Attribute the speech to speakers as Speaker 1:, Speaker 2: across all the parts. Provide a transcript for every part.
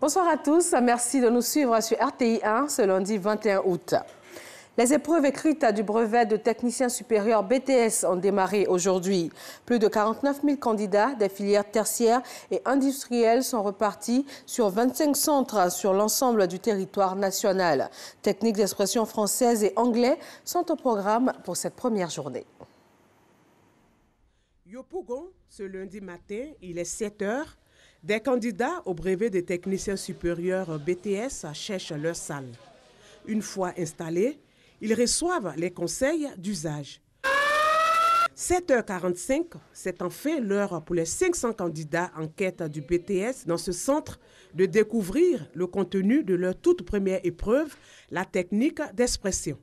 Speaker 1: Bonsoir à tous, merci de nous suivre sur RTI 1 ce lundi 21 août. Les épreuves écrites du brevet de technicien supérieur BTS ont démarré aujourd'hui. Plus de 49 000 candidats des filières tertiaires et industrielles sont repartis sur 25 centres sur l'ensemble du territoire national. Techniques d'expression française et anglais sont au programme pour cette première journée.
Speaker 2: Yopougon, ce lundi matin, il est 7 heures. Des candidats au brevet des techniciens supérieurs BTS cherchent leur salle. Une fois installés, ils reçoivent les conseils d'usage. 7h45, c'est en fait l'heure pour les 500 candidats en quête du BTS dans ce centre de découvrir le contenu de leur toute première épreuve, la technique d'expression.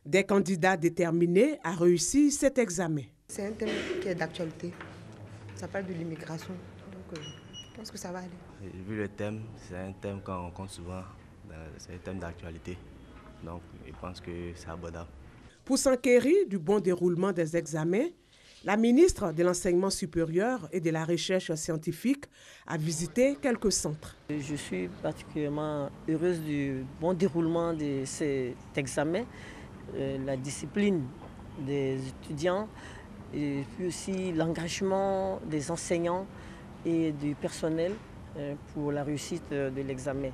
Speaker 2: Des candidats déterminés à réussir cet examen.
Speaker 3: C'est un thème qui est d'actualité. Ça parle de l'immigration. Donc, je pense que ça va aller.
Speaker 4: Vu le thème, c'est un thème qu'on rencontre souvent. C'est un thème d'actualité. Donc, je pense que c'est abordable.
Speaker 2: Pour s'enquérir du bon déroulement des examens, la ministre de l'Enseignement supérieur et de la Recherche scientifique a visité quelques centres.
Speaker 5: Je suis particulièrement heureuse du bon déroulement de cet examen, la discipline des étudiants et puis aussi l'engagement des enseignants et du personnel pour la réussite de l'examen.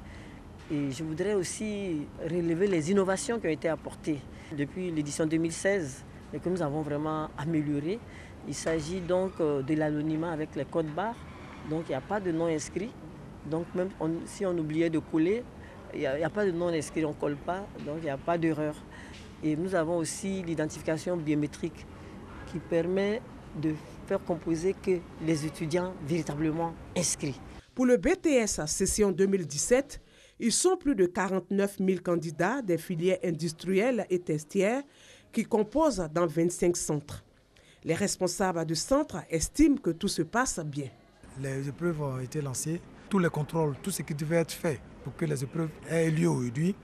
Speaker 5: Et je voudrais aussi relever les innovations qui ont été apportées depuis l'édition 2016 et que nous avons vraiment améliorées. Il s'agit donc de l'anonymat avec les codes barres, donc il n'y a pas de nom inscrit. Donc même si on oubliait de coller, il n'y a pas de nom inscrit, on ne colle pas, donc il n'y a pas d'erreur. Et nous avons aussi l'identification biométrique qui permet de faire composer que les étudiants véritablement inscrits.
Speaker 2: Pour le BTS session 2017, ils sont plus de 49 000 candidats des filières industrielles et tertiaires qui composent dans 25 centres. Les responsables du centre estiment que tout se passe bien.
Speaker 6: Les épreuves ont été lancées, tous les contrôles, tout ce qui devait être fait pour que les épreuves aient lieu aujourd'hui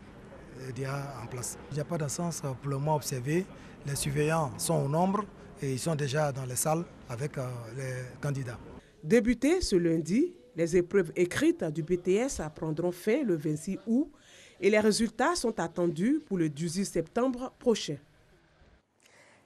Speaker 6: est déjà en place. Il n'y a pas d'absence pour le moment observé. Les surveillants sont au nombre et ils sont déjà dans les salles avec les candidats.
Speaker 2: Débuté ce lundi, les épreuves écrites du BTS prendront fin le 26 août et les résultats sont attendus pour le 18 septembre prochain.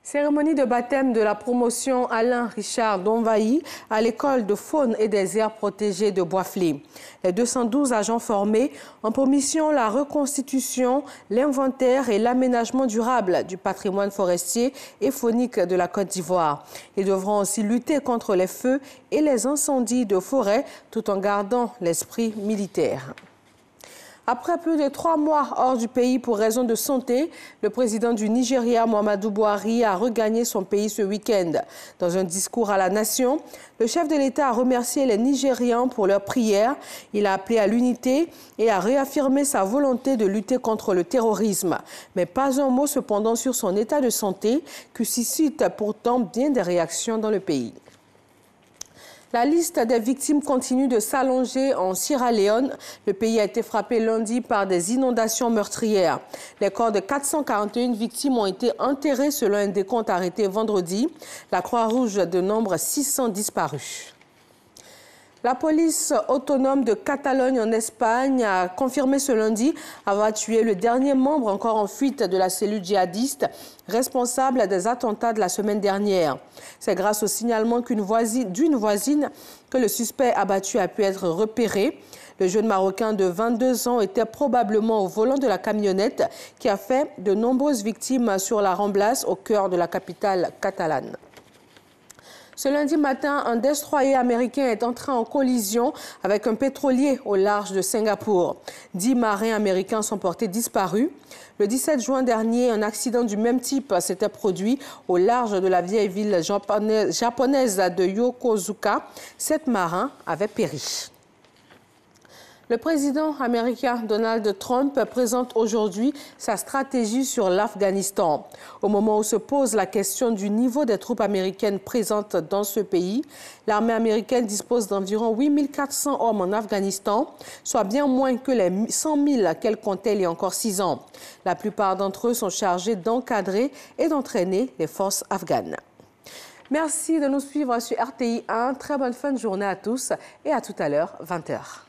Speaker 1: Cérémonie de baptême de la promotion Alain Richard Donvailly à l'école de faune et des aires protégées de Boisflé. Les 212 agents formés ont pour mission la reconstitution, l'inventaire et l'aménagement durable du patrimoine forestier et faunique de la Côte d'Ivoire. Ils devront aussi lutter contre les feux et les incendies de forêt tout en gardant l'esprit militaire. Après plus de 3 mois hors du pays pour raison de santé, le président du Nigeria, Muhammadu Buhari, a regagné son pays ce week-end. Dans un discours à la nation, le chef de l'État a remercié les Nigérians pour leurs prières. Il a appelé à l'unité et a réaffirmé sa volonté de lutter contre le terrorisme. Mais pas un mot cependant sur son état de santé, qui suscite pourtant bien des réactions dans le pays. La liste des victimes continue de s'allonger en Sierra Leone. Le pays a été frappé lundi par des inondations meurtrières. Les corps de 441 victimes ont été enterrés selon un décompte arrêté vendredi. La Croix-Rouge dénombre 600 disparus. La police autonome de Catalogne en Espagne a confirmé ce lundi avoir tué le dernier membre encore en fuite de la cellule djihadiste responsable des attentats de la semaine dernière. C'est grâce au signalement d'une voisine que le suspect abattu a pu être repéré. Le jeune Marocain de 22 ans était probablement au volant de la camionnette qui a fait de nombreuses victimes sur la Ramblas au cœur de la capitale catalane. Ce lundi matin, un destroyer américain est entré en collision avec un pétrolier au large de Singapour. 10 marins américains sont portés disparus. Le 17 juin dernier, un accident du même type s'était produit au large de la vieille ville japonaise de Yokosuka. 7 marins avaient péri. Le président américain Donald Trump présente aujourd'hui sa stratégie sur l'Afghanistan. Au moment où se pose la question du niveau des troupes américaines présentes dans ce pays, l'armée américaine dispose d'environ 8 400 hommes en Afghanistan, soit bien moins que les 100 000 qu'elle comptait il y a encore 6 ans. La plupart d'entre eux sont chargés d'encadrer et d'entraîner les forces afghanes. Merci de nous suivre sur RTI 1. Très bonne fin de journée à tous et à tout à l'heure, 20 h.